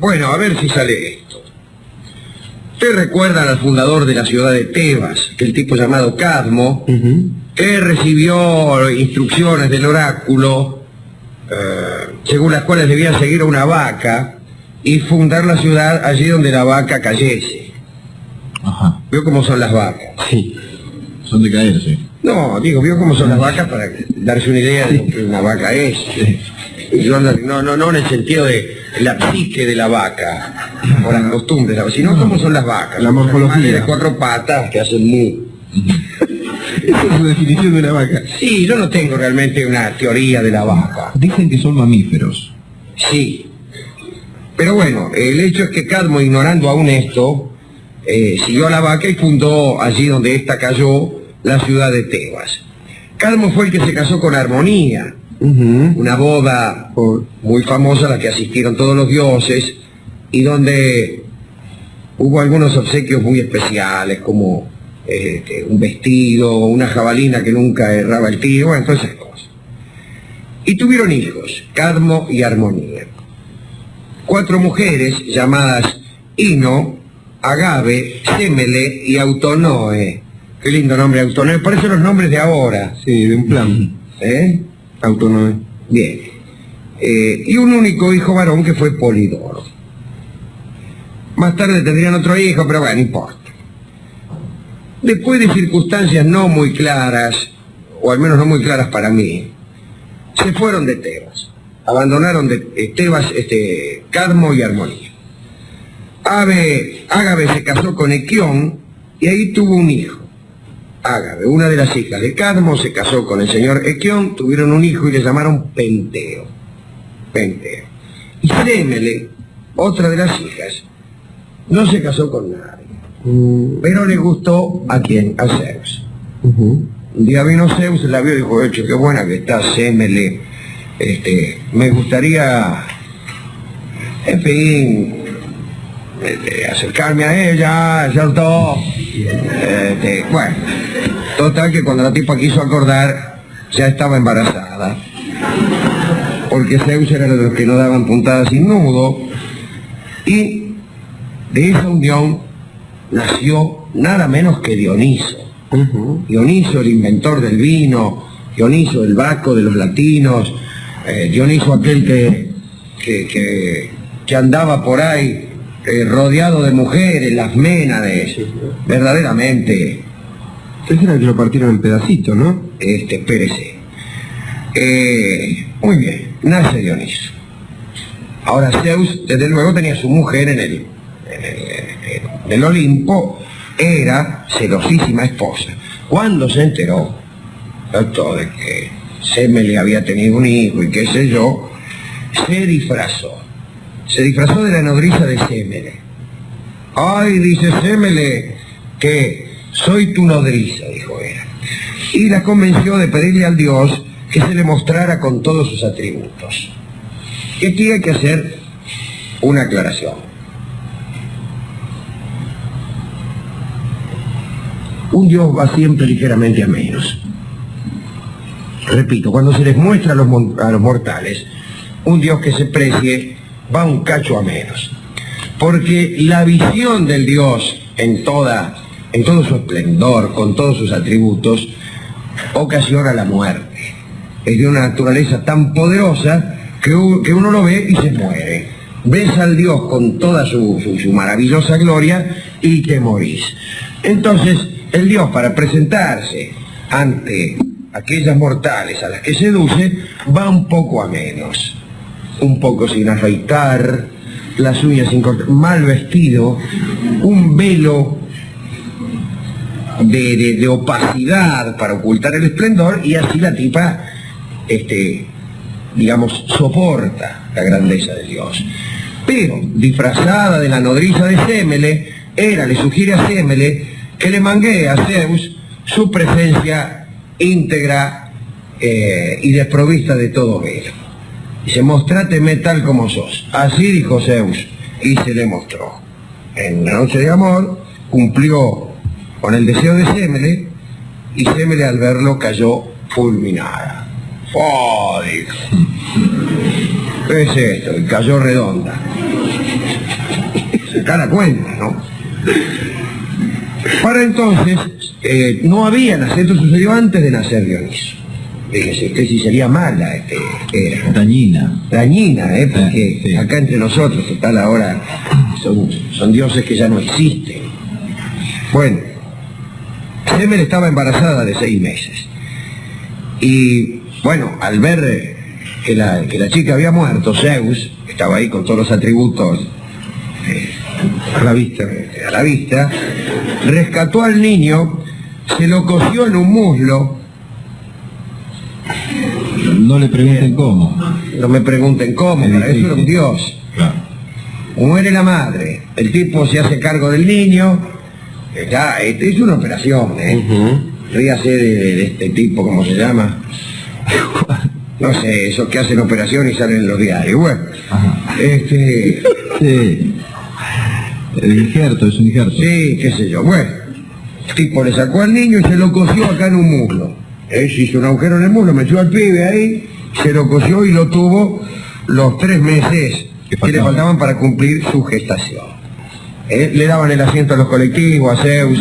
Bueno, a ver si sale esto. Ustedes recuerdan al fundador de la ciudad de Tebas, aquel tipo llamado Cadmo, que recibió instrucciones del oráculo, según las cuales debía seguir a una vaca y fundar la ciudad allí donde la vaca cayese. Ajá. ¿Vio cómo son las vacas? Sí. Son de caerse. No, digo, ¿vio cómo son las vacas para darse una idea de lo que una vaca es? Sí. Yo no en el sentido de la psique de la vaca, o las costumbres, sino cómo son las vacas. La morfología. Animales de 4 patas que hacen mu. Esa es su definición de una vaca. Sí, yo no tengo realmente una teoría de la vaca. Dicen que son mamíferos. Sí. Pero bueno, el hecho es que Cadmo, ignorando aún esto, siguió a la vaca y fundó allí donde ésta cayó la ciudad de Tebas. Cadmo fue el que se casó con Armonía, una boda muy famosa a la que asistieron todos los dioses y donde hubo algunos obsequios muy especiales como un vestido, una jabalina que nunca erraba el tiro, bueno, todas esas cosas. Y tuvieron hijos, Cadmo y Armonía. 4 mujeres llamadas Ino, Agave, Semele y Autonoe. Qué lindo nombre, Autonoe. Parecen los nombres de ahora. Sí, de un plan. Autonoe. Bien. Y un único hijo varón que fue Polidoro. Más tarde tendrían otro hijo, pero bueno, no importa. Después de circunstancias no muy claras, o al menos no muy claras para mí, se fueron de Tebas. Abandonaron de Tebas Cadmo y Armonía. Ágave se casó con Equión y ahí tuvo un hijo. Ágave, una de las hijas de Cadmo, se casó con el señor Equión, tuvieron un hijo y le llamaron Penteo. Y Semele, otra de las hijas, no se casó con nadie, pero le gustó ¿a quién? A Zeus. Un día vino Zeus, la vio y dijo, hecho, qué buena que está Semele, me gustaría, en fin, acercarme a ella, ¿cierto? Bueno, total que cuando la tipa quiso acordar, ya estaba embarazada. Porque Zeus era de los que no daban puntadas sin nudo. Y de esa unión nació nada menos que Dioniso. Dioniso, el inventor del vino, Dioniso, el Baco de los latinos, Dioniso aquel que andaba por ahí rodeado de mujeres, las Ménades, verdaderamente. Ese era el que lo partieron en pedacitos, ¿no? Espérese. Muy bien, nace Dioniso. Ahora Zeus, desde luego, tenía su mujer en el Olimpo, era celosísima esposa. Cuando se enteró, ¿cierto?, de que Semele había tenido un hijo y qué sé yo, se disfrazó de la nodriza de Semele. Ay, dice Semele, que soy tu nodriza, dijo ella. Y la convenció de pedirle al dios que se le mostrara con todos sus atributos. Y aquí hay que hacer una aclaración. Un dios va siempre ligeramente a menos. Repito, cuando se les muestra a los mortales un dios que se precie, va un cacho a menos. Porque la visión del dios en todo su esplendor, con todos sus atributos, ocasiona la muerte. Es de una naturaleza tan poderosa que uno lo ve y se muere. Ves al dios con toda su maravillosa gloria y te morís. Entonces, el dios, para presentarse ante aquellas mortales a las que seduce, va un poco a menos. Un poco sin afeitar, las uñas sin cortar, mal vestido, un velo de opacidad para ocultar el esplendor, y así la tipa, digamos, soporta la grandeza de Dios. Pero, disfrazada de la nodriza de Semele, le sugiere a Semele que le manguee a Zeus su presencia íntegra y desprovista de todo velo. Dice, mostráteme tal como sos. Así dijo Zeus, y se le mostró. En la noche de amor, cumplió con el deseo de Semele, y Semele al verlo cayó fulminada. ¡Oh! Dijo. ¿Qué es esto? Y cayó redonda. sacar la cuenta, ¿no? Para entonces, no había nacido, esto sucedió antes de nacer Dioniso. Fíjese, que si sería mala, era. Dañina. Dañina, porque sí. acá entre nosotros, total, ahora son dioses que ya no existen. Bueno, Semele estaba embarazada de 6 meses. Y, bueno, al ver que la chica había muerto, Zeus, estaba ahí con todos los atributos a la vista, rescató al niño, se lo cosió en un muslo. No le pregunten cómo. No me pregunten cómo, para eso era un dios. Claro. Muere la madre, el tipo se hace cargo del niño, ya, es una operación, ríase de este tipo, ¿cómo se llama? No sé, esos que hacen operación y salen en los diarios, bueno. Ajá. Sí, el injerto, es un injerto. sí, qué sé yo, bueno. El tipo le sacó al niño y se lo cosió acá en un muslo. Se hizo un agujero en el muslo, metió al pibe ahí, se lo cosió y lo tuvo los 3 meses que le faltaban para cumplir su gestación. Le daban el asiento a los colectivos, a Zeus.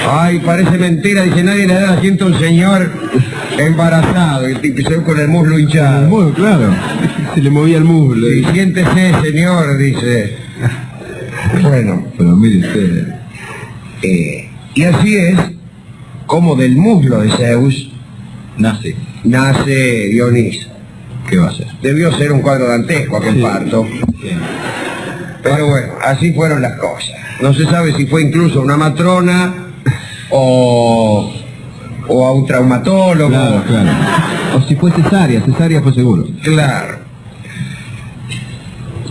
Ay, parece mentira, dice, nadie le da el asiento a un señor embarazado, y el tipo Zeus con el muslo hinchado. Bueno, claro, se le movía el muslo. Y siéntese, señor, dice. Bueno, pero mire usted. y así es como del muslo de Zeus nace Dioniso. ¿Qué va a ser? Debió ser un cuadro dantesco aquel parto. Sí. Pero bueno, así fueron las cosas. No se sabe si fue incluso una matrona o a un traumatólogo. Claro, claro. O si fue cesárea fue seguro. Claro.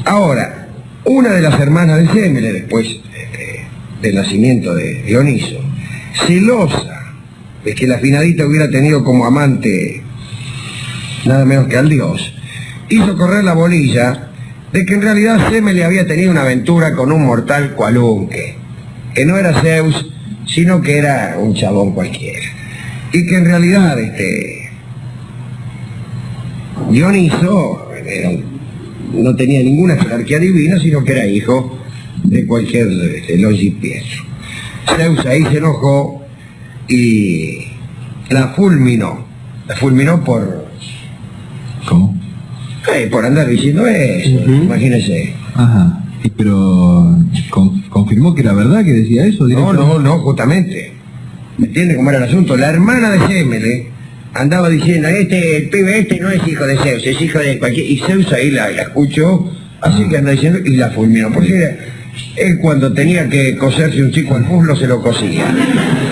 Ahora, una de las hermanas de Semele, después del nacimiento de Dioniso, celosa de que la finadita hubiera tenido como amante nada menos que al dios, hizo correr la bolilla de que en realidad Semele había tenido una aventura con un mortal cualunque, que no era Zeus, sino que era un chabón cualquiera, y que en realidad Dioniso no tenía ninguna jerarquía divina, sino que era hijo de cualquier longipietro. Zeus ahí se enojó y la fulminó por... ¿Cómo? Por andar diciendo eso, imagínese. Ajá. Pero confirmó que era verdad que decía eso. No, justamente. ¿Me entiende cómo era el asunto? La hermana de Semele andaba diciendo, el pibe no es hijo de Zeus, es hijo de cualquier... Y Zeus ahí la escuchó, así que anda diciendo, y la fulminó. Porque él cuando tenía que coserse un chico al muslo se lo cosía.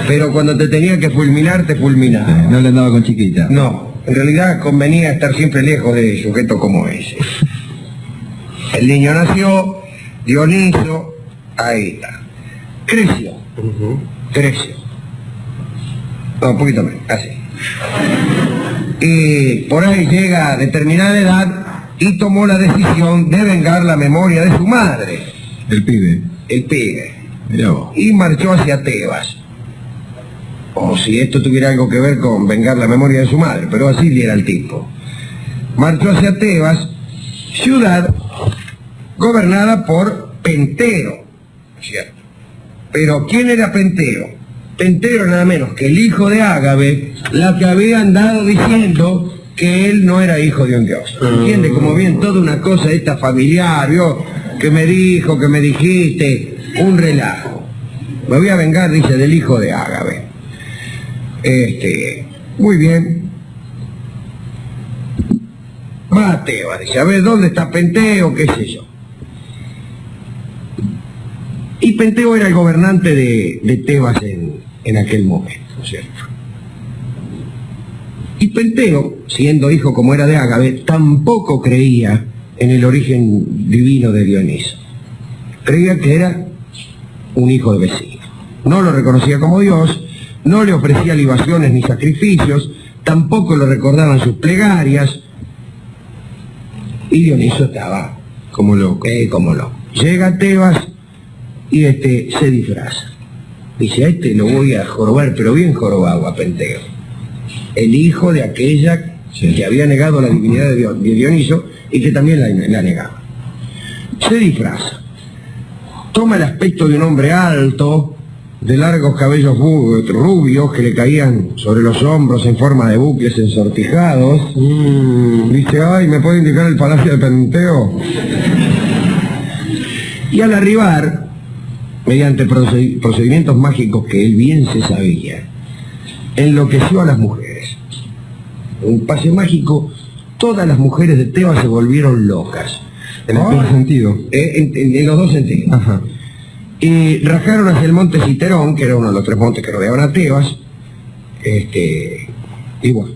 Pero cuando te tenía que fulminar, te fulminaba. No le andaba con chiquita. No, en realidad convenía estar siempre lejos de sujetos como ese. El niño nació, Dioniso, ahí está. Creció. No, un poquito menos, así. Y por ahí llega a determinada edad y tomó la decisión de vengar la memoria de su madre. El pibe. Mirá vos. Y marchó hacia Tebas. O si esto tuviera algo que ver con vengar la memoria de su madre, pero así era el tipo. Marchó hacia Tebas, ciudad gobernada por Penteo, ¿cierto? Pero ¿quién era Penteo? Penteo nada menos que el hijo de Ágave, la que había andado diciendo que él no era hijo de un dios. ¿Entiende? Como bien toda una cosa esta familiar, ¿vio? Que me dijo, que me dijiste, un relajo. Me voy a vengar, dice, del hijo de Ágave. Muy bien. Va a Tebas, dice, a ver, ¿dónde está Penteo? ¿Qué sé yo? Y Penteo era el gobernante de Tebas en aquel momento, ¿cierto? Y Penteo, siendo hijo como era de Ágave, tampoco creía en el origen divino de Dioniso. Creía que era un hijo de vecino. No lo reconocía como Dios, no le ofrecía libaciones ni sacrificios, tampoco lo recordaban sus plegarias, y Dioniso estaba como loco. Llega a Tebas y se disfraza. Dice, a lo voy a jorobar, pero bien jorobado a Penteo. El hijo de aquella que había negado la divinidad de Dioniso y que también la negaba. Se disfraza. Toma el aspecto de un homre alto, de largos cabellos rubios que le caían sobre los hombros en forma de bucles ensortijados. Dice, ay, ¿me puede indicar el palacio de Penteo? Y al arribar, mediante procedimientos mágicos que él bien se sabía, enloqueció a las mujeres. Un pase mágico, todas las mujeres de Tebas se volvieron locas. ¿En el peor sentido? En los dos sentidos. Ajá. Y rajaron hacia el monte Citerón, que era uno de los 3 montes que rodeaban a Tebas. Y bueno.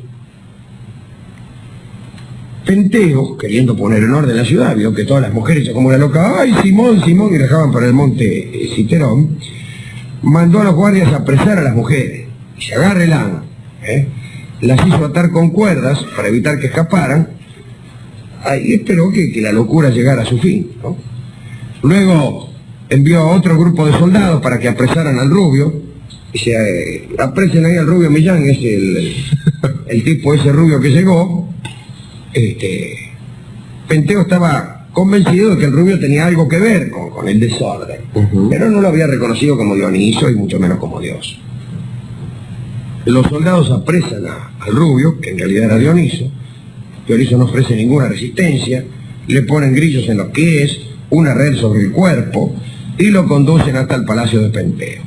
Penteo, queriendo poner en orden la ciudad, vio que todas las mujeres se como una loca, ¡ay, Simón, Simón! Y rajaban para el monte Citerón. Mandó a los guardias a apresar a las mujeres. Y se agárrelan. Las hizo atar con cuerdas para evitar que escaparan. Ahí esperó que la locura llegara a su fin, ¿no? Luego envió a otro grupo de soldados para que apresaran al rubio. Y se apresen ahí al rubio Millán, es el tipo ese rubio que llegó. Penteo estaba convencido de que el rubio tenía algo que ver con el desorden, pero no lo había reconocido como Dioniso y mucho menos como Dios. Los soldados apresan al rubio, que en realidad era Dioniso. Dioniso no ofrece ninguna resistencia, le ponen grillos en los pies, una red sobre el cuerpo y lo conducen hasta el palacio de Penteo.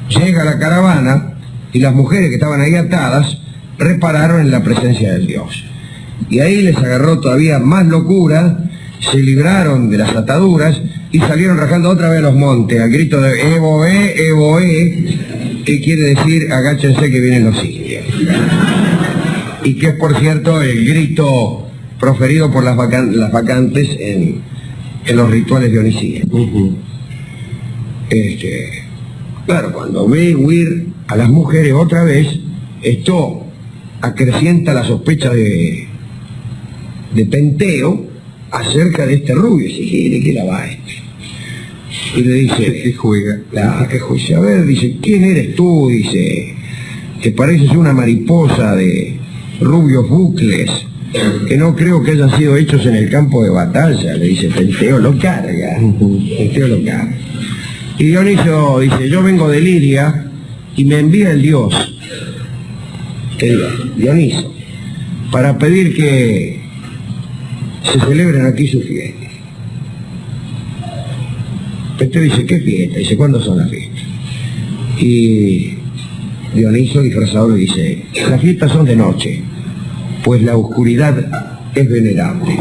Llega la caravana y las mujeres que estaban ahí atadas repararon en la presencia del dios. Y ahí les agarró todavía más locura, se libraron de las ataduras y salieron rajando otra vez a los montes, al grito de Evoé, que quiere decir agáchense que vienen los indios. Y que es, por cierto, el grito proferido por las vacantes en los rituales dionisíacos. Claro, cuando ve huir a las mujeres otra vez, esto acrecienta la sospecha de Penteo acerca de este rubio. Y dice, ¿de qué la va este? Y le dice, ¿qué juega? ¿Qué juega? A ver, dice, ¿quién eres tú? Dice, que pareces una mariposa de rubios bucles, que no creo que hayan sido hechos en el campo de batalla. Le dice, Penteo lo carga. Penteo lo carga. Y Dioniso dice, yo vengo de Lidia y me envía el dios, Dioniso, para pedir que se celebren aquí sus fiestas. Penteo dice, ¿qué fiesta? Dice, ¿cuándo son las fiestas? Y Dioniso, disfrazado, le dice, las fiestas son de noche, pues la oscuridad es venerable.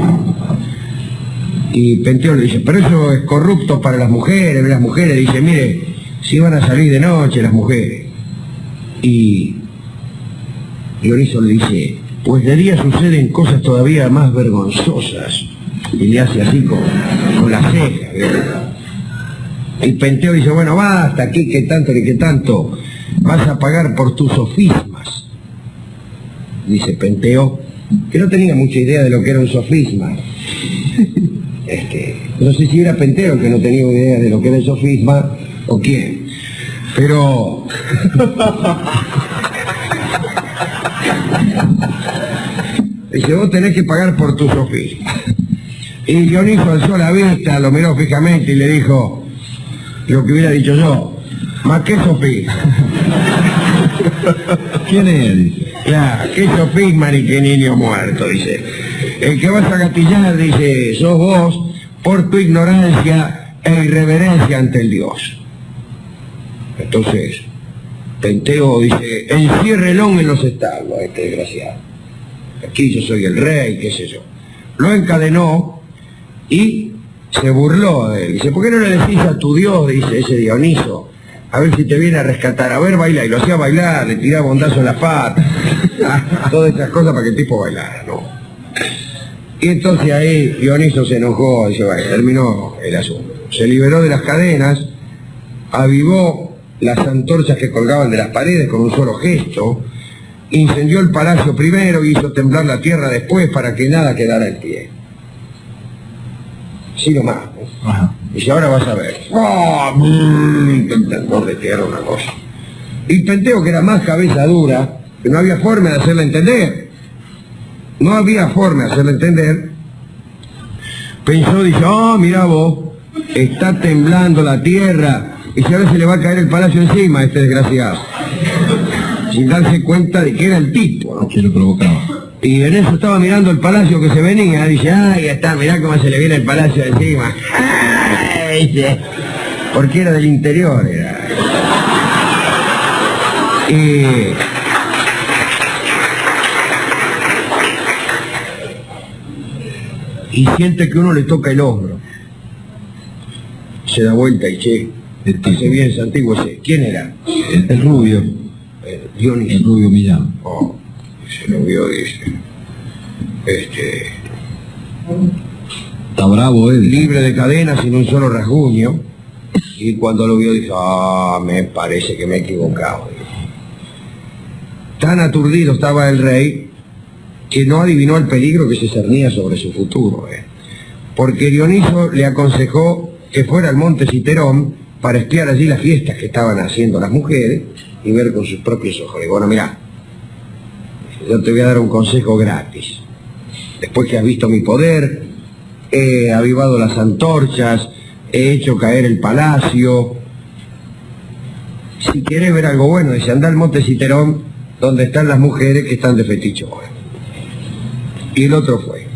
Y Penteo le dice, pero eso es corrupto para las mujeres. Las mujeres, dice, mire, si van a salir de noche las mujeres. Y Dioniso le dice, pues de día suceden cosas todavía más vergonzosas. Y le hace así con la ceja, ¿verdad? Y Penteo dice, bueno, basta, aquí que tanto ni que tanto, vas a pagar por tus sofismas. Dice Penteo, que no tenía mucha idea de lo que era un sofisma. No sé si era Penteo que no tenía idea de lo que era el sofisma o quién, pero dice, vos tenés que pagar por tu sofisma. Y Dioniso alzó la vista, lo miró fijamente y le dijo lo que hubiera dicho yo, ¿más qué sofisma? ¿Quién es? Dice. Claro, qué sofisma ni qué niño muerto, dice. El que vas a gatillar, dice, sos vos por tu ignorancia e irreverencia ante el Dios. Entonces, Penteo dice, enciérrelo en los establos a este desgraciado. Aquí yo soy el rey, qué sé yo. Lo encadenó y se burló de él. Dice, ¿por qué no le decís a tu Dios, dice ese Dioniso, a ver si te viene a rescatar? A ver, baila. Y lo hacía bailar, le tiraba bondazo en la pata. Todas esas cosas para que el tipo bailara, ¿no? Y entonces ahí Dioniso se enojó, dice, bueno, terminó el asunto. Se liberó de las cadenas, avivó las antorchas que colgaban de las paredes con un solo gesto, incendió el palacio primero y hizo temblar la tierra después para que nada quedara en pie. Sí nomás, ¿no? Ajá. Dice, ahora vas a ver. Intentando de tierra una cosa. Y Penteo, que era más cabeza dura, que no había forma de hacerla entender. No había forma de hacerla entender. Pensó, dice, oh, mirá vos, está temblando la tierra, y si ahora se le va a caer el palacio encima a este desgraciado. Sin darse cuenta de que era el tipo, ¿no? Que lo provocaba. Y en eso estaba mirando el palacio que se venía, dice, ay, ya está, mirá cómo se le viene el palacio encima. Ay, dice, porque era del interior, era. Y siente que uno le toca el hombro. Se da vuelta y che, hace bien Santiago ese. ¿Quién era? El rubio. Dionisio. El rubio Millán. Oh, se lo vio, dice. Está bravo él. Libre de cadenas, sin un solo rasguño. Y cuando lo vio dijo, ah, me parece que me he equivocado. Tan aturdido estaba el rey que no adivinó el peligro que se cernía sobre su futuro. Porque Dioniso le aconsejó que fuera al monte Citerón para espiar allí las fiestas que estaban haciendo las mujeres y ver con sus propios ojos. Le digo, bueno, mirá, yo te voy a dar un consejo gratis. Después que has visto mi poder, he avivado las antorchas, he hecho caer el palacio. Si quieres ver algo bueno, dice, anda al monte Citerón, donde están las mujeres que están de fetichón. Y el otro fue.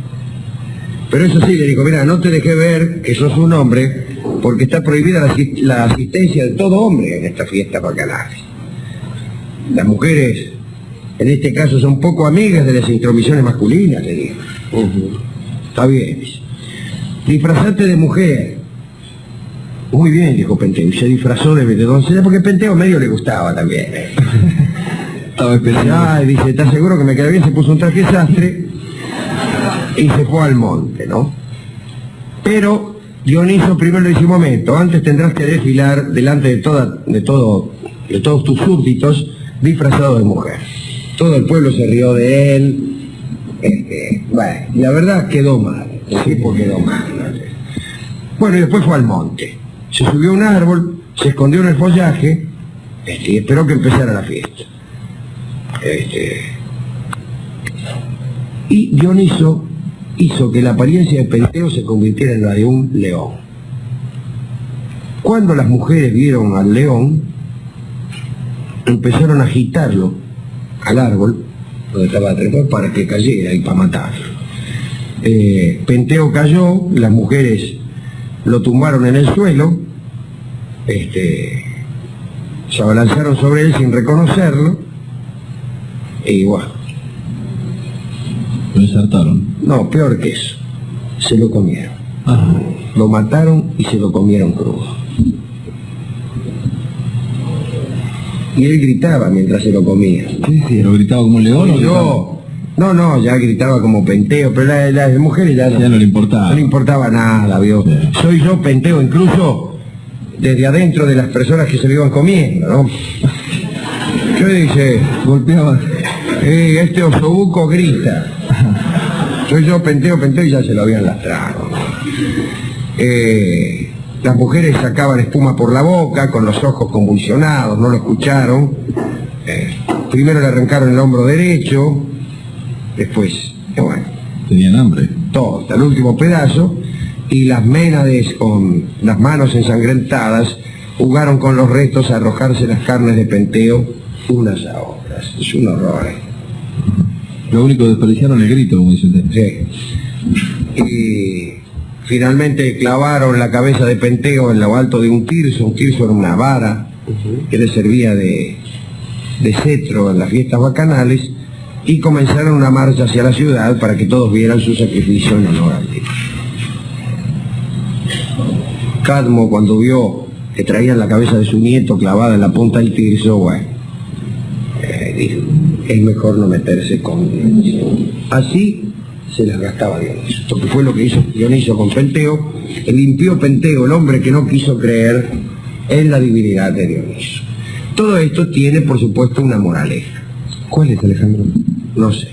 Pero eso sí, le dijo, mira, no te dejé ver que sos un hombre, porque está prohibida la asistencia de todo hombre en esta fiesta bacanal. Las mujeres, en este caso, son poco amigas de las intromisiones masculinas, le dijo. Está bien. Disfrazate de mujer. Muy bien, dijo Penteo, y se disfrazó de doncella, porque Penteo medio le gustaba también. Estaba esperando. Ay, dice, ¿estás seguro que me queda bien? Se puso un traje sastre y se fue al monte, ¿no? Pero Dioniso primero le dice, un momento, antes tendrás que desfilar delante de todos tus súbditos disfrazado de mujer. Todo el pueblo se rió de él. Bueno, la verdad quedó mal, el tipo quedó mal. Bueno, y después fue al monte. Se subió a un árbol, se escondió en el follaje y esperó que empezara la fiesta. Y Dioniso hizo que la apariencia de Penteo se convirtiera en la de un león. Cuando las mujeres vieron al león, empezaron a agitarlo al árbol donde estaba trepado para que cayera y para matarlo. Penteo cayó, las mujeres lo tumbaron en el suelo, se abalanzaron sobre él sin reconocerlo, y bueno. Lo ensartaron. No, peor que eso, se lo comieron. Ajá. Lo mataron y se lo comieron crudo. Y él gritaba mientras se lo comía. Sí, lo gritaba como un león. No, ya gritaba como Penteo, pero las mujeres ya no le importaba. No le importaba nada, ¿vio? Sí. Soy yo Penteo, incluso desde adentro de las personas que se lo iban comiendo, ¿no? Yo dice, golpeaba, este osobuco grita. Soy yo Penteo, y ya se lo habían lastrado. Las mujeres sacaban espuma por la boca, con los ojos convulsionados, no lo escucharon. Primero le arrancaron el hombro derecho, después, bueno. Tenían hambre. Todo, hasta el último pedazo, y las ménades con las manos ensangrentadas jugaron con los restos a arrojarse las carnes de Penteo unas a otras. Es un horror. Lo único que desperdiciaron el grito, como dice usted. Sí. Y finalmente clavaron la cabeza de Penteo en lo alto de un tirso. Un tirso era una vara que le servía de cetro en las fiestas bacanales, y comenzaron una marcha hacia la ciudad para que todos vieran su sacrificio en honor al dios. Cadmo, cuando vio que traían la cabeza de su nieto clavada en la punta del tirso, bueno, dijo, es mejor no meterse con Dioniso. Así se las gastaba Dioniso. Esto que fue lo que hizo Dioniso con Penteo. Limpió Penteo, el hombre que no quiso creer en la divinidad de Dioniso. Todo esto tiene, por supuesto, una moraleja. ¿Cuál es, Alejandro? No sé.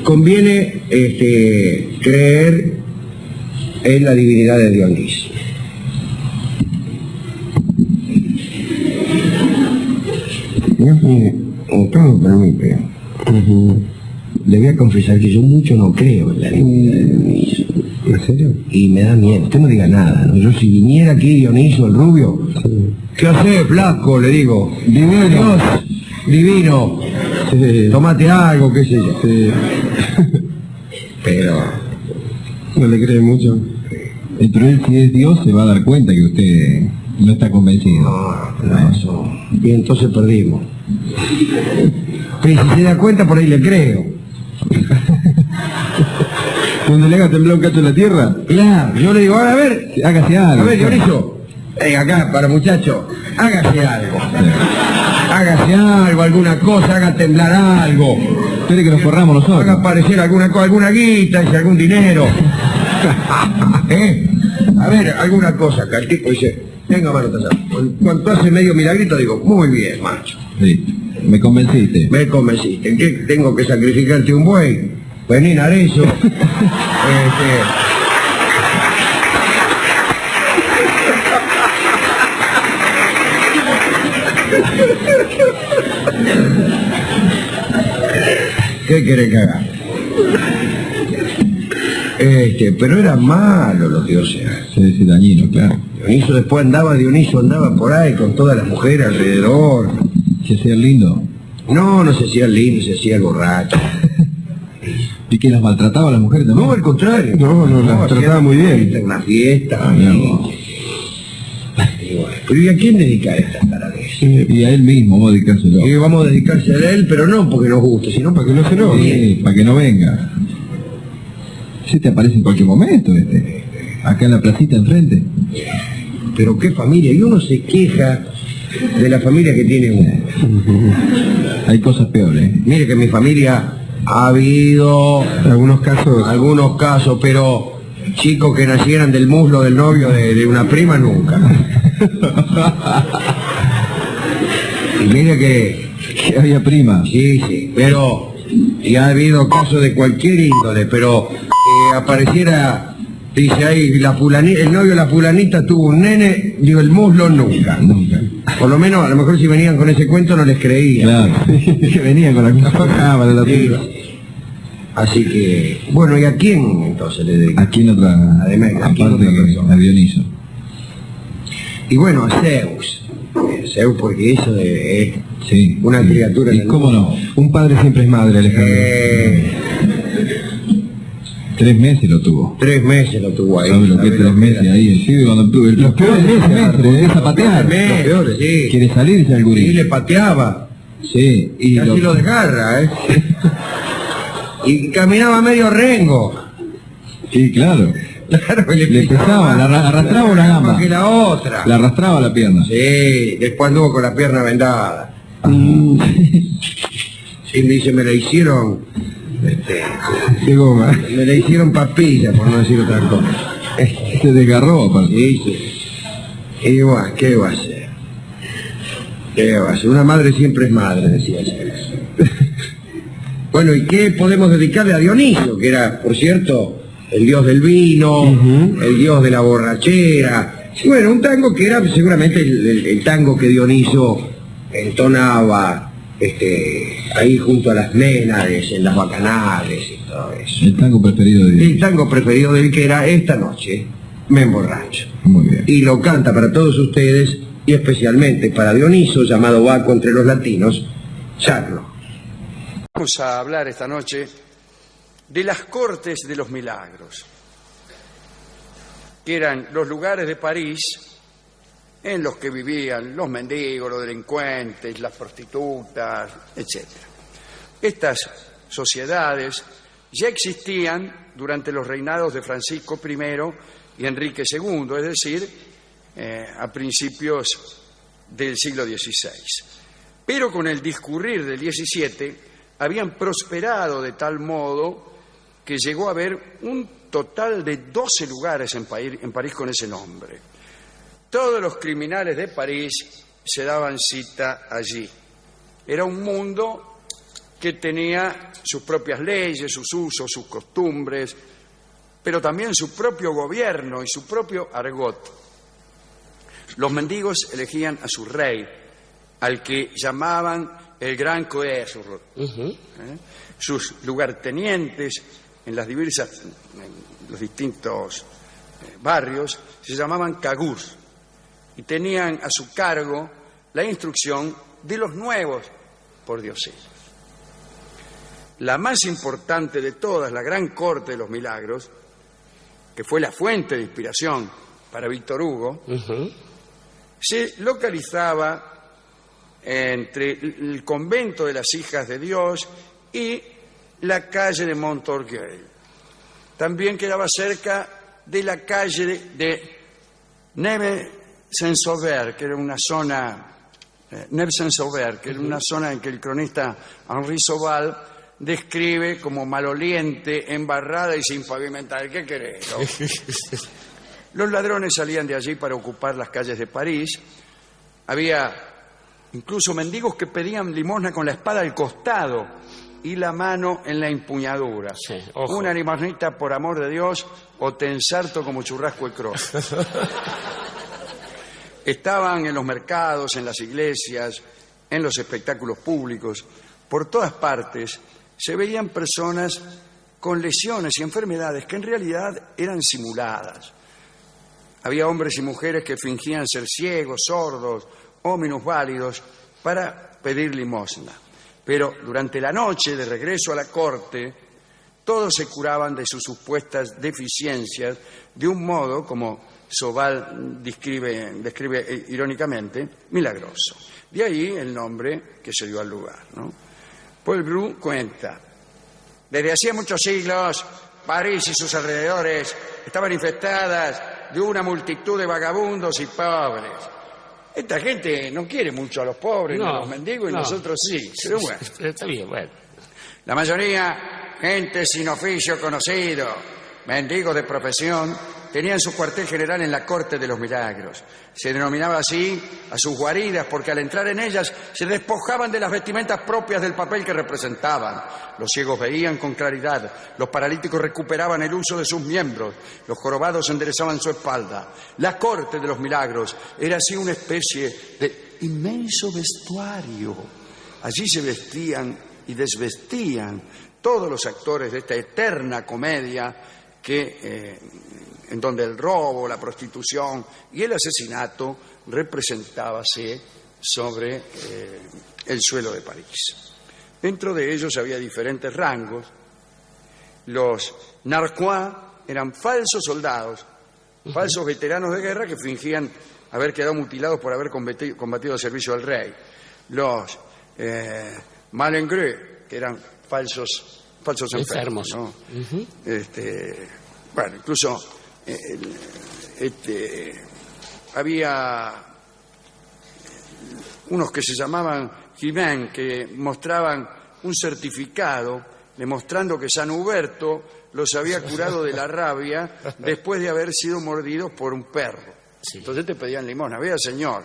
Conviene creer en la divinidad de Dioniso. Usted me permite. le voy a confesar que yo mucho no creo en la leyenda de Dioniso. ¿En serio? Y me da miedo. Usted no diga nada, ¿no? Yo si viniera aquí Dioniso, el rubio, Sí. ¿qué hace, flaco? Le digo. Divino. Dios, divino. Sí. Tómate algo, qué sé yo. Sí. Pero... ¿No le cree mucho? Pero él, si es Dios, se va a dar cuenta que usted no está convencido. No, eso. Y entonces perdimos. Pero si se da cuenta, por ahí le creo. Cuando le haga temblar un cacho en la tierra, Claro, yo le digo, a ver, hágase algo. a ver, Dioniso, venga acá, para muchacho, hágase algo. Hágase algo, alguna cosa, haga temblar algo. Espere que nos forramos nosotros. Haga aparecer alguna cosa, alguna guita, y algún dinero. A ver, alguna cosa, acá el tipo dice, venga, mano, cuando hace medio milagrito, digo, muy bien, macho. Sí, me convenciste. Me convenciste. ¿Qué tengo que sacrificarte un buey? Vení, Narezo. ¿Qué querés que haga? Pero era malo los dioses. Sí, sí, dañino, claro. Dioniso andaba por ahí con todas las mujeres alrededor. Se hacía lindo. No se hacía lindo, se hacía el borracho. ¿Y que las maltrataba a las mujeres también? No, al contrario. No, las trataba muy bien. En una fiesta. No. Y bueno, pero ¿y a quién dedicar estas taradez? Y a él mismo, vamos a dedicárselo. Y vamos a dedicarse a él, pero no porque nos guste, sino para que no se nos Sí, para que no venga. Se te aparece en cualquier momento, acá en la placita enfrente. Pero qué familia, y uno se queja de la familia que tiene uno. Hay cosas peores. Mire que en mi familia ha habido Algunos casos. pero chicos que nacieran del muslo del novio de una prima nunca. Y mire que había prima. sí, pero y ha habido casos de cualquier índole, pero apareciera, dice ahí, el novio de la fulanita tuvo un nene, digo, el muslo nunca. Por lo menos, a lo mejor si venían con ese cuento no les creía. Claro, que venían con la cámara de la prima. Así que, bueno, ¿y a quién entonces le dedica? Aquí en otra, Aquí en otra persona. a Dioniso. Y bueno, a Zeus. Zeus porque eso es Sí. una criatura. ¿Y cómo no? Un padre siempre es madre, Alejandro. 3 meses lo tuvo. 3 meses lo tuvo ahí. ¿Sabe lo que es 3 meses ahí? Sí, cuando tuve los peores meses, empieza a patear. Los peores, sí. Quiere salir, dice el gurí. Y le pateaba. Sí, y Casi lo desgarra, Y caminaba medio rengo. Sí, claro. Claro, Le pesaba, arrastraba una gamba. Más que la otra. La arrastraba la pierna. Sí, después anduvo con la pierna vendada. Sí, me dice, me la hicieron, De goma. me la hicieron papilla, por no decir otra cosa. Se desgarró, aparte. Sí. Y bueno, ¿qué va a hacer? ¿Qué va a hacer? Una madre siempre es madre, decía Zeus. Bueno, ¿y qué podemos dedicarle a Dioniso? Que era, por cierto, el dios del vino, el dios de la borrachera. Y bueno, un tango que era seguramente el tango que Dioniso entonaba ahí junto a las Ménades, en las bacanales y todo eso. El tango preferido de Dios. El tango preferido de él, que era Esta noche me emborracho. Muy bien. Y lo canta para todos ustedes, y especialmente para Dioniso, llamado Baco entre los latinos, Charlo. Vamos a hablar esta noche de las Cortes de los Milagros, que eran los lugares de París en los que vivían los mendigos, los delincuentes, las prostitutas, etc. Estas sociedades ya existían durante los reinados de Francisco I y Enrique II, es decir, a principios del siglo XVI. Pero con el discurrir del XVII habían prosperado de tal modo que llegó a haber un total de 12 lugares en París con ese nombre. Todos los criminales de París se daban cita allí. Era un mundo que tenía sus propias leyes, sus usos, sus costumbres, pero también su propio gobierno y su propio argot. Los mendigos elegían a su rey, al que llamaban el Gran Coeur. Sus lugartenientes en los distintos barrios se llamaban cagus y tenían a su cargo la instrucción de los nuevos pordioseros. La más importante de todas, la Gran Corte de los Milagros, que fue la fuente de inspiración para Víctor Hugo, se localizaba entre el convento de las Hijas de Dios y la calle de Montorgueil. También quedaba cerca de la calle de Neve-Saint-Sauveur, que era una zona en que el cronista Henri Sauval describe como maloliente, embarrada y sin pavimentar. ¿Qué querés? Los ladrones salían de allí para ocupar las calles de París. Había incluso mendigos que pedían limosna con la espada al costado y la mano en la empuñadura. Sí, ojo. Una limosnita, por amor de Dios, o te ensarto como churrasco de cross. Estaban en los mercados, en las iglesias, en los espectáculos públicos. Por todas partes se veían personas con lesiones y enfermedades que en realidad eran simuladas. Había hombres y mujeres que fingían ser ciegos, sordos o minusválidos para pedir limosna. Pero durante la noche, de regreso a la corte, todos se curaban de sus supuestas deficiencias de un modo, como Sauval describe irónicamente, milagroso. De ahí el nombre que se dio al lugar, ¿no? Paul Bru cuenta: desde hacía muchos siglos, París y sus alrededores estaban infestadas de una multitud de vagabundos y pobres. Esta gente no quiere mucho a los pobres, ni a los mendigos, y nosotros sí. Pero bueno. Está bien, bueno. La mayoría, gente sin oficio conocido, mendigos de profesión, tenían su cuartel general en la Corte de los Milagros. Se denominaba así a sus guaridas porque al entrar en ellas se despojaban de las vestimentas propias del papel que representaban. Los ciegos veían con claridad, los paralíticos recuperaban el uso de sus miembros, los jorobados enderezaban su espalda. La Corte de los Milagros era así una especie de inmenso vestuario. Allí se vestían y desvestían todos los actores de esta eterna comedia en donde el robo, la prostitución y el asesinato representábase sobre el suelo de París. Dentro de ellos había diferentes rangos. Los narquois eran falsos soldados, falsos veteranos de guerra que fingían haber quedado mutilados por haber combatido al servicio del rey. Los malingrés, que eran falsos enfermos, ¿no? Bueno, incluso había unos que se llamaban Jiménez, que mostraban un certificado demostrando que San Huberto los había curado de la rabia después de haber sido mordidos por un perro. Sí. Entonces te pedían limosna. Vea, señor,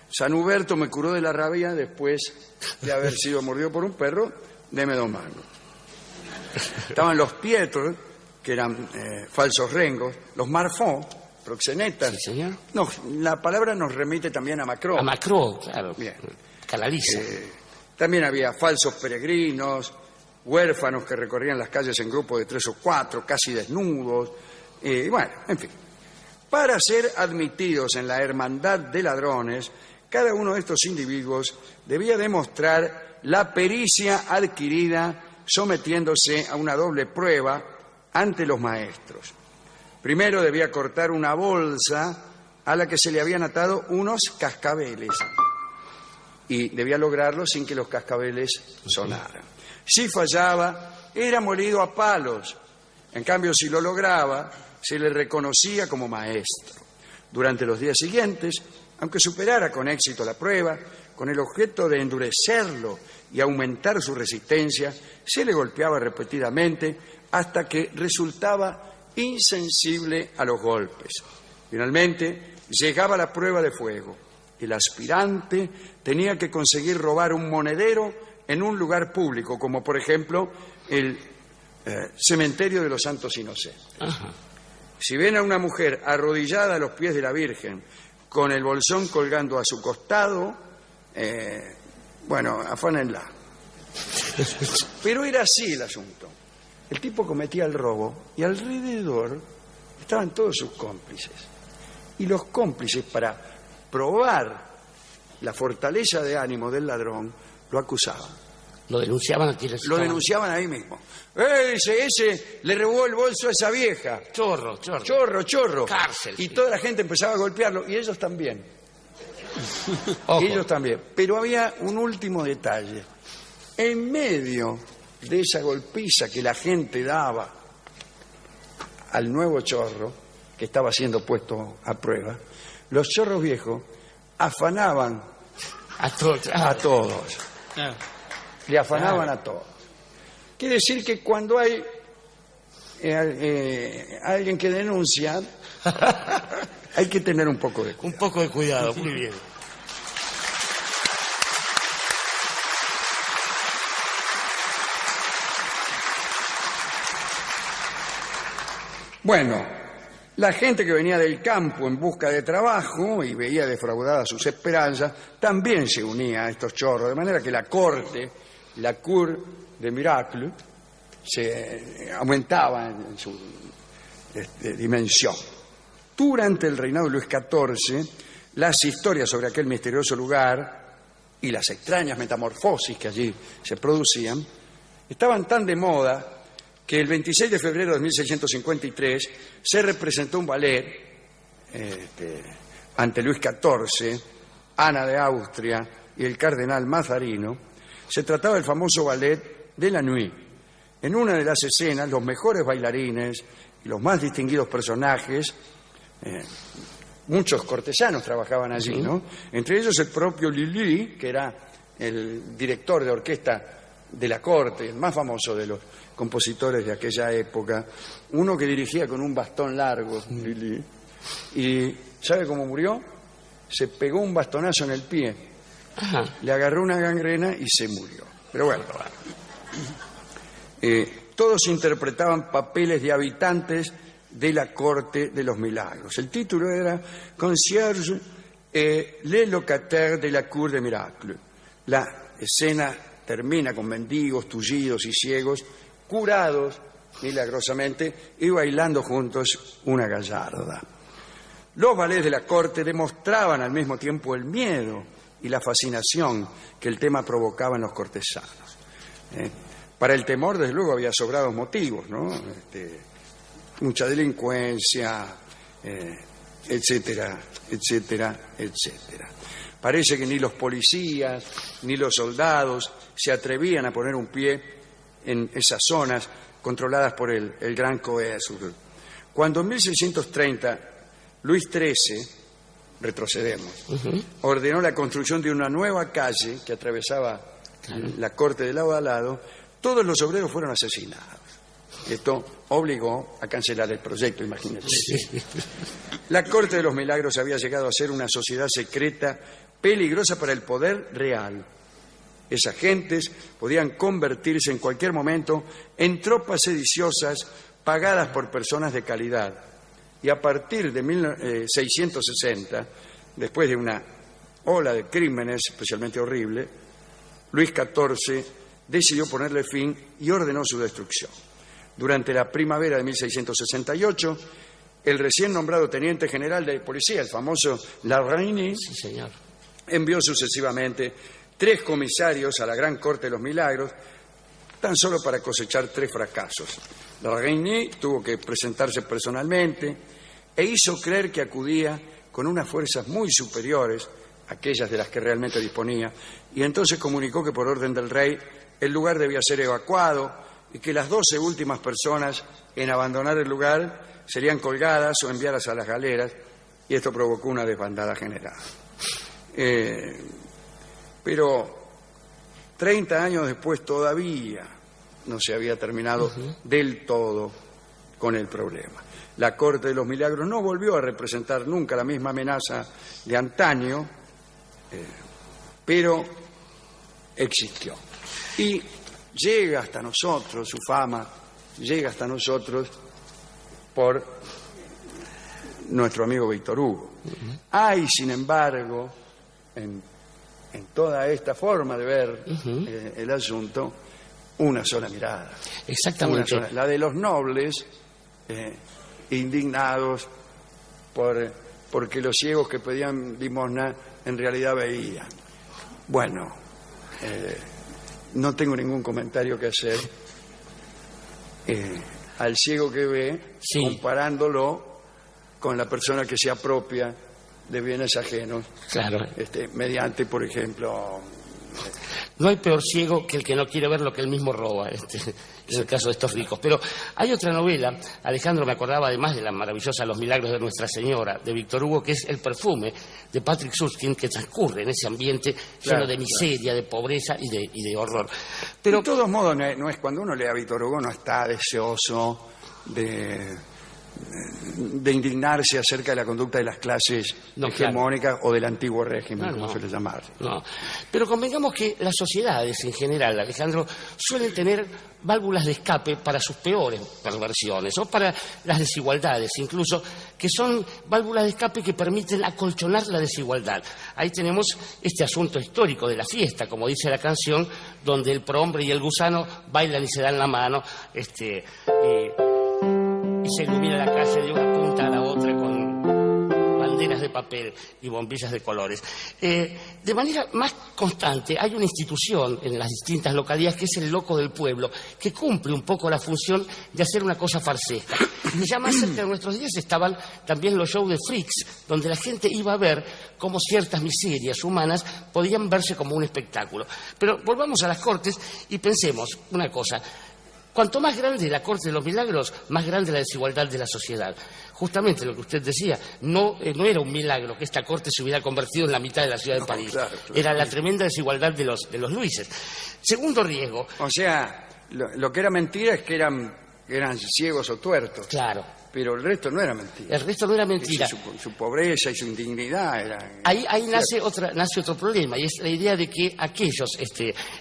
San Huberto me curó de la rabia después de haber sido mordido por un perro, deme 2 mangos. Estaban los Pietros, que eran falsos rengos, los Marfont, proxenetas. Sí, señor. No, la palabra nos remite también a Macron. A Macron, claro. Bien. Caladiza. También había falsos peregrinos, huérfanos que recorrían las calles en grupos de 3 o 4, casi desnudos. Bueno, en fin. Para ser admitidos en la hermandad de ladrones, cada uno de estos individuos debía demostrar la pericia adquirida sometiéndose a una doble prueba ante los maestros. Primero debía cortar una bolsa a la que se le habían atado unos cascabeles y debía lograrlo sin que los cascabeles sonaran. Si fallaba, era molido a palos. En cambio, si lo lograba, se le reconocía como maestro. Durante los días siguientes, aunque superara con éxito la prueba, con el objeto de endurecerlo y aumentar su resistencia, se le golpeaba repetidamente hasta que resultaba insensible a los golpes. Finalmente, llegaba la prueba de fuego. El aspirante tenía que conseguir robar un monedero en un lugar público, como por ejemplo el cementerio de los Santos Inocentes. Ajá. Si ven a una mujer arrodillada a los pies de la Virgen, con el bolsón colgando a su costado, Bueno, afánenla. Pero era así el asunto. El tipo cometía el robo y alrededor estaban todos sus cómplices. Y los cómplices, para probar la fortaleza de ánimo del ladrón, lo acusaban. Lo denunciaban a quienes Lo estaban- denunciaban ahí mismo. Ese le robó el bolso a esa vieja. Chorro. Chorro. Cárcel, Y sí. toda la gente empezaba a golpearlo, y ellos también. Ojo. Ellos también. Pero había un último detalle. En medio de esa golpiza que la gente daba al nuevo chorro, que estaba siendo puesto a prueba, los chorros viejos afanaban A todos. a todos. Ah. Le afanaban a todos. Quiere decir que cuando hay alguien que denuncia, hay que tener un poco de cuidado. Un poco de cuidado, muy bien. Bueno, la gente que venía del campo en busca de trabajo y veía defraudadas sus esperanzas, también se unía a estos chorros, de manera que la corte, la Cour de Miracle, se aumentaba en su dimensión. Durante el reinado de Luis XIV, las historias sobre aquel misterioso lugar y las extrañas metamorfosis que allí se producían estaban tan de moda que el 26 de febrero de 1653 se representó un ballet ante Luis XIV, Ana de Austria y el cardenal Mazarino. Se trataba del famoso ballet de la Nuit. En una de las escenas, los mejores bailarines y los más distinguidos personajes, muchos cortesanos trabajaban allí, ¿no? Entre ellos el propio Lully, que era el director de orquesta de la corte, el más famoso de los compositores de aquella época, uno que dirigía con un bastón largo, Lully, y ¿sabe cómo murió? Se pegó un bastonazo en el pie, Ajá. le agarró una gangrena y se murió. Pero bueno, todos interpretaban papeles de habitantes de la corte de los milagros. El título era Concierge et les locataires de la Cour de Miracle. La escena termina con mendigos, tullidos y ciegos, curados milagrosamente y bailando juntos una gallarda. Los ballets de la corte demostraban al mismo tiempo el miedo y la fascinación que el tema provocaba en los cortesanos. Para el temor, desde luego, había sobrados motivos, ¿no? Mucha delincuencia, etcétera, etcétera, etcétera. Parece que ni los policías ni los soldados se atrevían a poner un pie en esas zonas controladas por el gran coercitor. Cuando en 1630 Luis XIII, retrocedemos, ordenó la construcción de una nueva calle que atravesaba la corte del lado a lado, todos los obreros fueron asesinados. Esto obligó a cancelar el proyecto, imagínense. La Corte de los Milagros había llegado a ser una sociedad secreta peligrosa para el poder real. Esas gentes podían convertirse en cualquier momento en tropas sediciosas pagadas por personas de calidad. Y a partir de 1660, después de una ola de crímenes especialmente horrible, Luis XIV decidió ponerle fin y ordenó su destrucción. Durante la primavera de 1668, el recién nombrado teniente general de policía, el famoso Larraini, Sí, señor. envió sucesivamente 3 comisarios a la Gran Corte de los Milagros, tan solo para cosechar 3 fracasos. Larraini tuvo que presentarse personalmente e hizo creer que acudía con unas fuerzas muy superiores a aquellas de las que realmente disponía, y entonces comunicó que por orden del rey el lugar debía ser evacuado y que las 12 últimas personas en abandonar el lugar serían colgadas o enviadas a las galeras, y esto provocó una desbandada general. Pero 30 años después todavía no se había terminado del todo con el problema. La Corte de los Milagros no volvió a representar nunca la misma amenaza de antaño, pero existió. Y llega hasta nosotros, su fama llega hasta nosotros por nuestro amigo Víctor Hugo. Hay, sin embargo, en en toda esta forma de ver el asunto, una sola mirada. Exactamente. Una sola, la de los nobles indignados porque los ciegos que pedían limosna en realidad veían. Bueno, no tengo ningún comentario que hacer al ciego que ve, Sí. comparándolo con la persona que se apropia de bienes ajenos, Claro. mediante, por ejemplo, No hay peor ciego que el que no quiere ver lo que él mismo roba, en el caso de estos ricos. Pero hay otra novela, Alejandro me acordaba además de la maravillosa Los Milagros de Nuestra Señora, de Víctor Hugo, que es El perfume, de Patrick Süskind, que transcurre en ese ambiente lleno de miseria, de pobreza y de horror. Pero de todos modos, no es cuando uno lee a Víctor Hugo, no está deseoso de indignarse acerca de la conducta de las clases No, hegemónicas o del antiguo régimen, No, como no. suele llamarse. No, pero convengamos que las sociedades en general, Alejandro, suelen tener válvulas de escape para sus peores perversiones o para las desigualdades, incluso, que son válvulas de escape que permiten acolchonar la desigualdad. Ahí tenemos este asunto histórico de la fiesta, como dice la canción, donde el prohombre y el gusano bailan y se dan la mano, y se ilumina la calle de una punta a la otra con banderas de papel y bombillas de colores. De manera más constante hay una institución en las distintas localidades que es el loco del pueblo, que cumple un poco la función de hacer una cosa farsesca. Y ya más cerca de nuestros días estaban también los shows de freaks, donde la gente iba a ver cómo ciertas miserias humanas podían verse como un espectáculo. Pero volvamos a las Cortes y pensemos una cosa. Cuanto más grande la Corte de los Milagros, más grande la desigualdad de la sociedad. Justamente lo que usted decía, no era un milagro que esta Corte se hubiera convertido en la mitad de la ciudad de París. Claro. Era la tremenda desigualdad de los Luises. Segundo riesgo. O sea, lo que era mentira es que eran ciegos o tuertos, Claro, pero el resto no era mentira. el resto no era mentira. Su pobreza y su indignidad eran... Ahí nace otro problema, y es la idea de que aquellos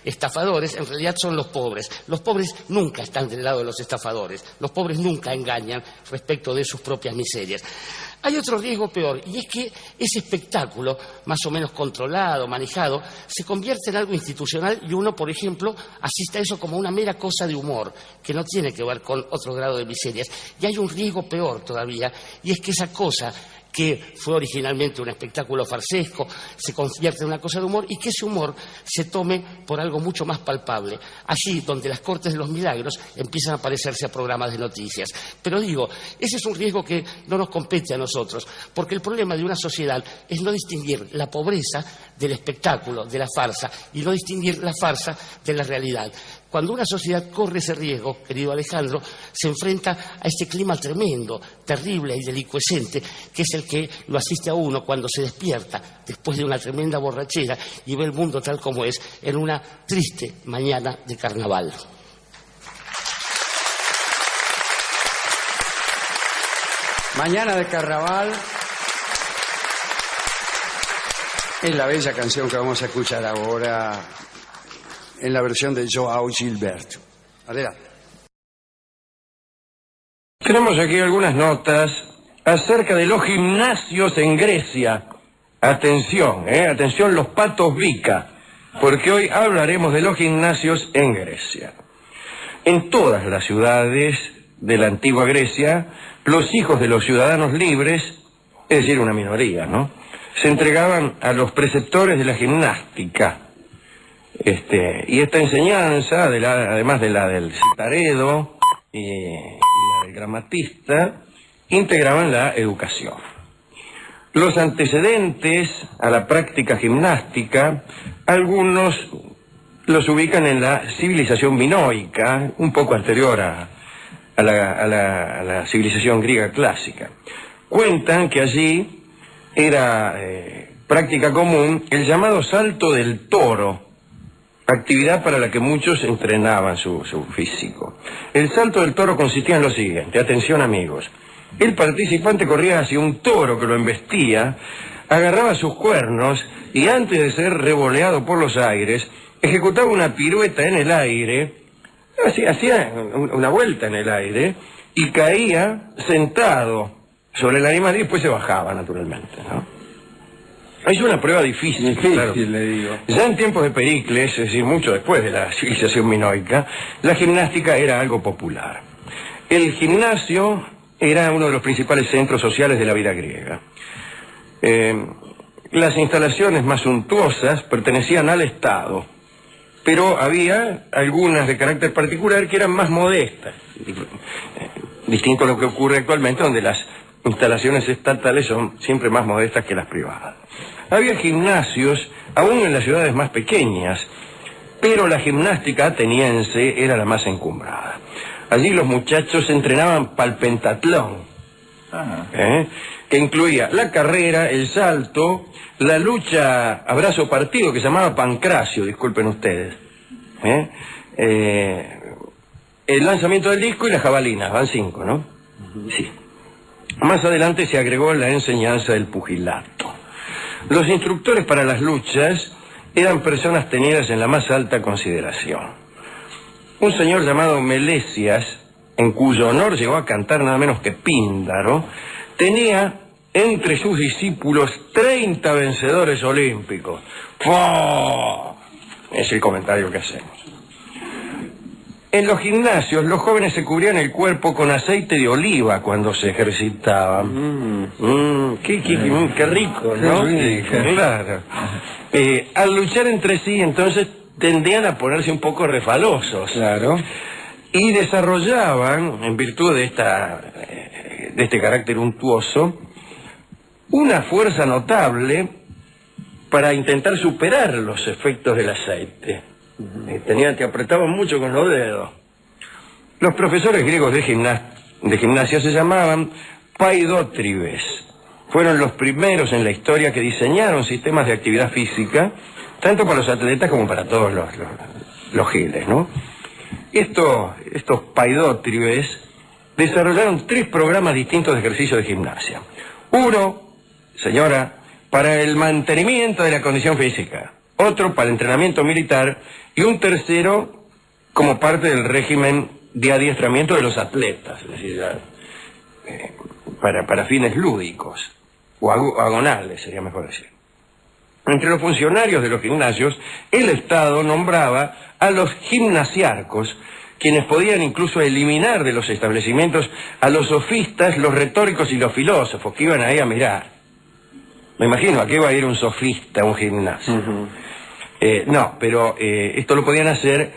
estafadores en realidad son los pobres. Los pobres nunca están del lado de los estafadores. Los pobres nunca engañan respecto de sus propias miserias. Hay otro riesgo peor, y es que ese espectáculo, más o menos controlado, manejado, se convierte en algo institucional y uno, por ejemplo, asiste a eso como una mera cosa de humor, que no tiene que ver con otro grado de miserias. Y hay un riesgo peor todavía, y es que esa cosa que fue originalmente un espectáculo farsesco, se convierte en una cosa de humor y que ese humor se tome por algo mucho más palpable. Allí donde las Cortes de los Milagros empiezan a parecerse a programas de noticias. Pero digo, ese es un riesgo que no nos compete a nosotros, porque el problema de una sociedad es no distinguir la pobreza del espectáculo, de la farsa, y no distinguir la farsa de la realidad. Cuando una sociedad corre ese riesgo, querido Alejandro, se enfrenta a este clima tremendo, terrible y delicuescente, que es el que lo asiste a uno cuando se despierta después de una tremenda borrachera y ve el mundo tal como es en una triste mañana de carnaval. Mañana de Carnaval es la bella canción que vamos a escuchar ahora en la versión de Joao Gilberto. Adelante. Tenemos aquí algunas notas acerca de los gimnasios en Grecia. Atención, atención los patos Vica, porque hoy hablaremos de los gimnasios en Grecia. En todas las ciudades de la antigua Grecia, los hijos de los ciudadanos libres, es decir, una minoría, ¿no?, se entregaban a los preceptores de la gimnástica. Y esta enseñanza, además de la del citaredo y la del gramatista, integraban la educación. Los antecedentes a la práctica gimnástica, algunos los ubican en la civilización minoica, un poco anterior a la civilización griega clásica. Cuentan que allí era práctica común el llamado salto del toro, actividad para la que muchos entrenaban su físico. El salto del toro consistía en lo siguiente, atención amigos, el participante corría hacia un toro que lo embestía, agarraba sus cuernos y antes de ser revoleado por los aires, ejecutaba una pirueta en el aire, hacía una vuelta en el aire y caía sentado sobre el animal y después se bajaba naturalmente, ¿no? Es una prueba difícil, claro. le digo. Ya en tiempos de Pericles, es decir, mucho después de la civilización minoica, la gimnástica era algo popular. El gimnasio era uno de los principales centros sociales de la vida griega. Las instalaciones más suntuosas pertenecían al Estado, pero había algunas de carácter particular que eran más modestas, distinto a lo que ocurre actualmente, donde las instalaciones estatales son siempre más modestas que las privadas. Había gimnasios, aún en las ciudades más pequeñas, pero la gimnástica ateniense era la más encumbrada. Allí los muchachos entrenaban para el pentatlón, que incluía la carrera, el salto, la lucha a brazo partido, que se llamaba pancracio, disculpen ustedes, el lanzamiento del disco y la jabalina, van 5, ¿no? Sí. Más adelante se agregó la enseñanza del pugilato. Los instructores para las luchas eran personas tenidas en la más alta consideración. Un señor llamado Melesias, en cuyo honor llegó a cantar nada menos que Píndaro, tenía entre sus discípulos 30 vencedores olímpicos. ¡Fua! Es el comentario que hacemos. En los gimnasios, los jóvenes se cubrían el cuerpo con aceite de oliva cuando se ejercitaban. Qué rico, ¿no? Claro. Al luchar entre sí, entonces, tendían a ponerse un poco refalosos. Claro. Y desarrollaban, en virtud de este carácter untuoso, una fuerza notable para intentar superar los efectos del aceite. Tenían que apretaban mucho con los dedos. Los profesores griegos de gimnasia se llamaban paidótribes. Fueron los primeros en la historia que diseñaron sistemas de actividad física, tanto para los atletas como para todos los giles, ¿no? Estos paidótribes desarrollaron 3 programas distintos de ejercicio de gimnasia. Uno, señora, para el mantenimiento de la condición física. Otro para el entrenamiento militar, y un tercero como parte del régimen de adiestramiento de los atletas, es decir, para fines lúdicos, o agonales, sería mejor decir. Entre los funcionarios de los gimnasios, el Estado nombraba a los gimnasiarcos, quienes podían incluso eliminar de los establecimientos a los sofistas, los retóricos y los filósofos, que iban ahí a mirar. Me imagino, ¿a qué va a ir un sofista a un gimnasio? No, pero esto lo podían hacer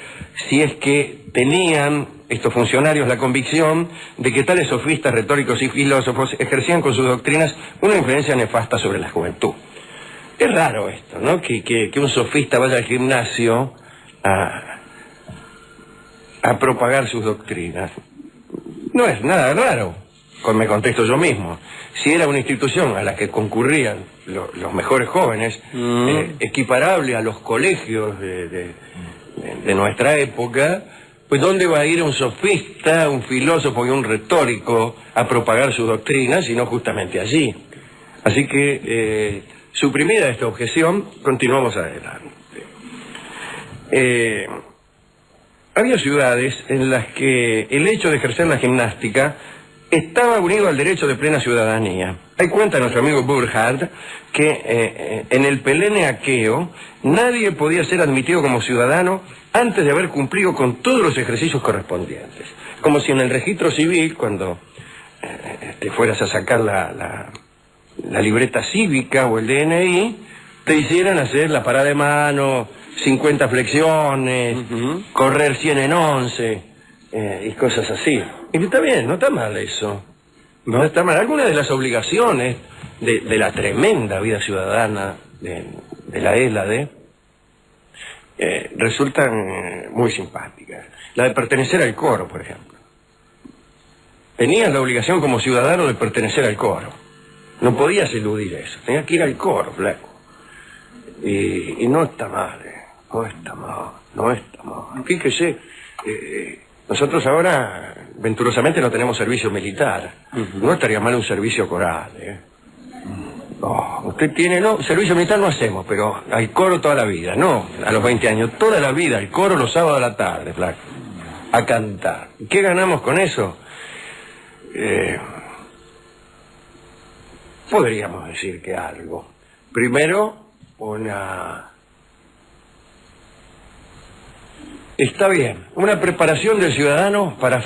si es que tenían estos funcionarios la convicción de que tales sofistas, retóricos y filósofos ejercían con sus doctrinas una influencia nefasta sobre la juventud. Es raro esto, ¿no? Que un sofista vaya al gimnasio a propagar sus doctrinas. No es nada raro, me contesto yo mismo. Si era una institución a la que concurrían los mejores jóvenes, equiparable a los colegios de nuestra época, pues ¿dónde va a ir un sofista, un filósofo y un retórico a propagar sus doctrinas, sino justamente allí? Así que, suprimida esta objeción, continuamos adelante. Había ciudades en las que el hecho de ejercer la gimnástica estaba unido al derecho de plena ciudadanía. Hay cuenta nuestro amigo Burckhardt que en el Pelene aqueo nadie podía ser admitido como ciudadano antes de haber cumplido con todos los ejercicios correspondientes. Como si en el registro civil, cuando te fueras a sacar la libreta cívica o el DNI, te hicieran hacer la parada de mano, 50 flexiones, correr 100 en 11 y cosas así. Y está bien, no está mal eso. No está mal. Algunas de las obligaciones de la tremenda vida ciudadana de la ELADE resultan muy simpáticas. La de pertenecer al coro, por ejemplo. Tenías la obligación como ciudadano de pertenecer al coro. No podías eludir eso. Tenías que ir al coro, flaco. Y no está mal, no está mal, no está mal. Fíjese, nosotros ahora, venturosamente, no tenemos servicio militar. No estaría mal un servicio coral, No, usted tiene, no, servicio militar no hacemos, pero al coro toda la vida, no, a los 20 años, toda la vida, al coro los sábados a la tarde, flaco, a cantar. ¿Qué ganamos con eso? Podríamos decir que algo. primero está bien, una preparación del ciudadano para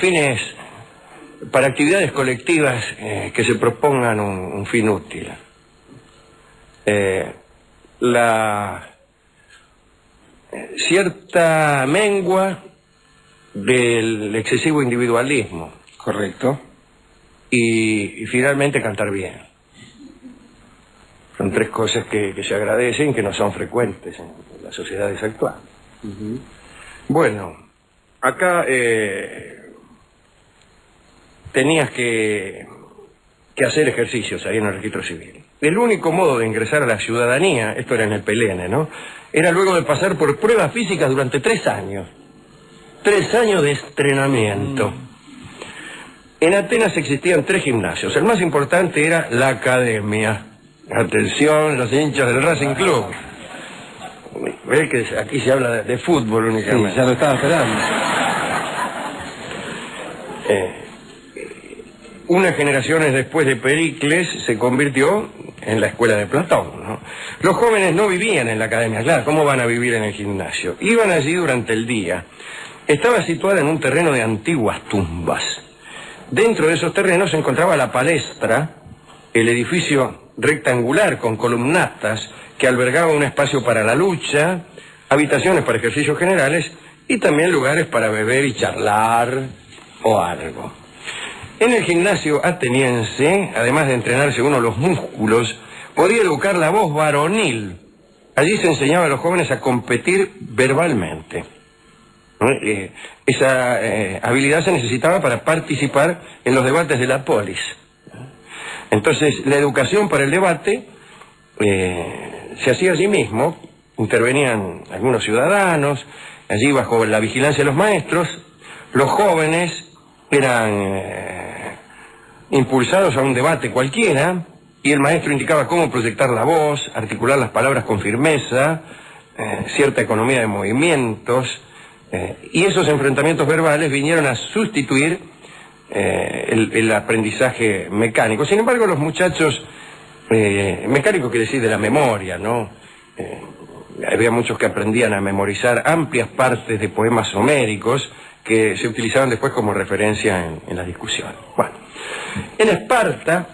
actividades colectivas que se propongan un fin útil. La cierta mengua del excesivo individualismo. Correcto. Y finalmente cantar bien. Son tres cosas que se agradecen, que no son frecuentes en las sociedades actuales. Bueno, acá tenías que hacer ejercicios ahí en el registro civil. El único modo de ingresar a la ciudadanía, esto era en el PLN, ¿no?, era luego de pasar por pruebas físicas durante 3 años. 3 años de entrenamiento. En Atenas existían 3 gimnasios. El más importante era la academia. Atención, los hinchas del Racing Club. ¿Ves que aquí se habla de fútbol únicamente? Sí, ya lo estaba esperando. Unas generaciones después de Pericles se convirtió en la escuela de Platón, ¿no? Los jóvenes no vivían en la academia, claro, ¿cómo van a vivir en el gimnasio? Iban allí durante el día. Estaba situada en un terreno de antiguas tumbas. Dentro de esos terrenos se encontraba la palestra, el edificio rectangular con columnatas que albergaba un espacio para la lucha, habitaciones para ejercicios generales y también lugares para beber y charlar o algo. En el gimnasio ateniense, además de entrenarse uno los músculos, podía educar la voz varonil. Allí se enseñaba a los jóvenes a competir verbalmente. Esa habilidad se necesitaba para participar en los debates de la polis. Entonces, la educación para el debate se hacía allí mismo. Intervenían algunos ciudadanos, allí bajo la vigilancia de los maestros. Los jóvenes eran impulsados a un debate cualquiera, y el maestro indicaba cómo proyectar la voz, articular las palabras con firmeza, cierta economía de movimientos, y esos enfrentamientos verbales vinieron a sustituir el aprendizaje mecánico. Sin embargo, los muchachos, mecánico quiere decir de la memoria, ¿no? Había muchos que aprendían a memorizar amplias partes de poemas homéricos que se utilizaban después como referencia en las discusiones. Bueno, en Esparta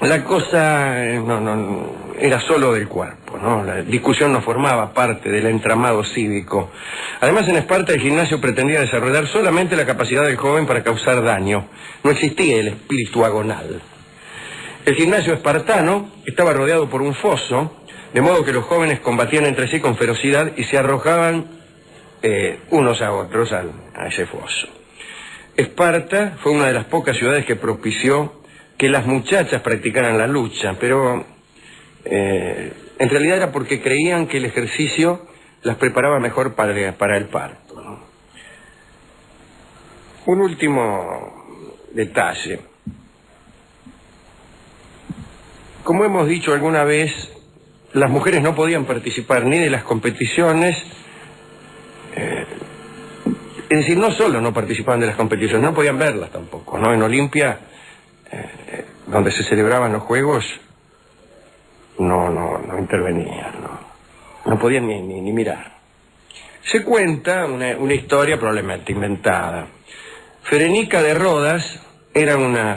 la cosa no era solo del cuerpo, ¿no? La discusión no formaba parte del entramado cívico. Además, en Esparta el gimnasio pretendía desarrollar solamente la capacidad del joven para causar daño. No existía el espíritu agonal. El gimnasio espartano estaba rodeado por un foso, de modo que los jóvenes combatían entre sí con ferocidad y se arrojaban unos a otros a ese foso. Esparta fue una de las pocas ciudades que propició que las muchachas practicaran la lucha, pero en realidad era porque creían que el ejercicio las preparaba mejor para el parto, ¿no? Un último detalle. Como hemos dicho alguna vez, las mujeres no podían participar ni de las competiciones, es decir, no solo no participaban de las competiciones, no podían verlas tampoco, ¿no? En Olimpia, donde se celebraban los Juegos, no intervenían, no podían ni mirar. Se cuenta una historia probablemente inventada. Ferénica de Rodas era una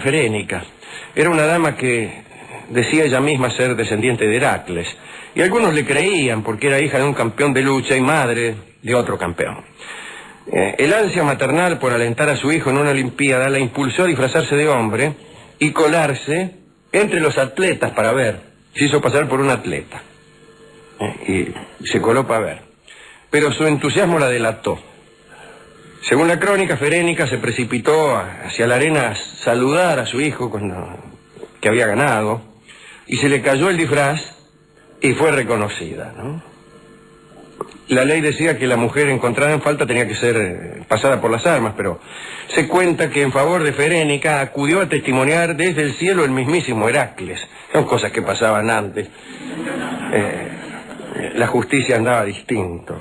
dama que decía ella misma ser descendiente de Heracles, y algunos le creían porque era hija de un campeón de lucha y madre de otro campeón. El ansia maternal por alentar a su hijo en una olimpiada la impulsó a disfrazarse de hombre y colarse entre los atletas para ver. Se hizo pasar por un atleta y se coló para ver, pero su entusiasmo la delató. Según la crónica, Ferénica se precipitó hacia la arena a saludar a su hijo que había ganado, y se le cayó el disfraz y fue reconocida, ¿no? La ley decía que la mujer encontrada en falta tenía que ser pasada por las armas, pero se cuenta que en favor de Ferénica acudió a testimoniar desde el cielo el mismísimo Heracles. Son cosas que pasaban antes. La justicia andaba distinto.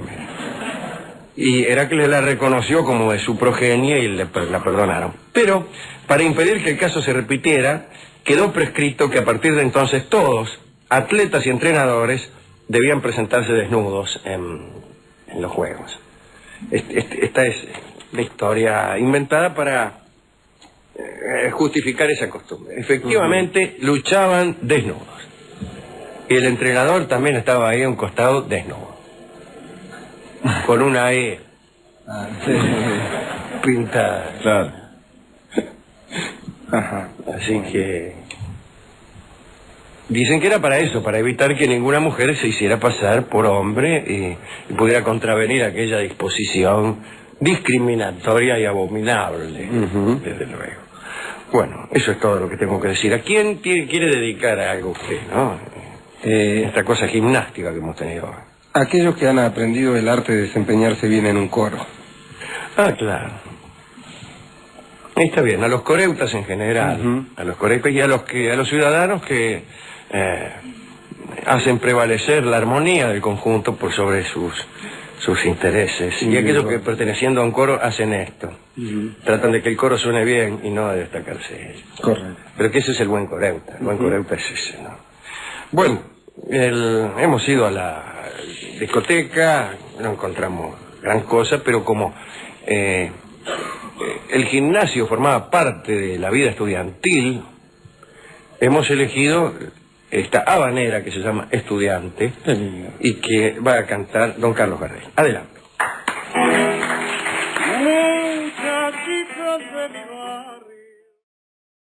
Y Heracles la reconoció como de su progenie y la perdonaron. Pero, para impedir que el caso se repitiera, quedó prescrito que a partir de entonces todos, atletas y entrenadores debían presentarse desnudos en los Juegos. Esta es la historia inventada para justificar esa costumbre. Efectivamente, luchaban desnudos. Y el entrenador también estaba ahí a un costado desnudo. Con una E pintada. Claro. Ajá. Así que dicen que era para eso, para evitar que ninguna mujer se hiciera pasar por hombre y pudiera contravenir aquella disposición discriminatoria y abominable, desde luego. Bueno, eso es todo lo que tengo que decir. ¿A quién quiere dedicar a algo usted, no? Esta cosa gimnástica que hemos tenido. Aquellos que han aprendido el arte de desempeñarse bien en un coro. Ah, claro. Está bien, a los coreutas en general, a los coreutas y a los ciudadanos que hacen prevalecer la armonía del conjunto por sobre sus intereses. Y aquellos que perteneciendo a un coro hacen esto. Tratan de que el coro suene bien y no de destacarse ellos. Correcto. Pero que ese es el buen coreuta. El buen coreuta es ese, ¿no? Bueno, hemos ido a la discoteca, no encontramos gran cosa, pero como el gimnasio formaba parte de la vida estudiantil, hemos elegido esta habanera que se llama Estudiante y que va a cantar don Carlos Gardel. Adelante. Muchachitos de mi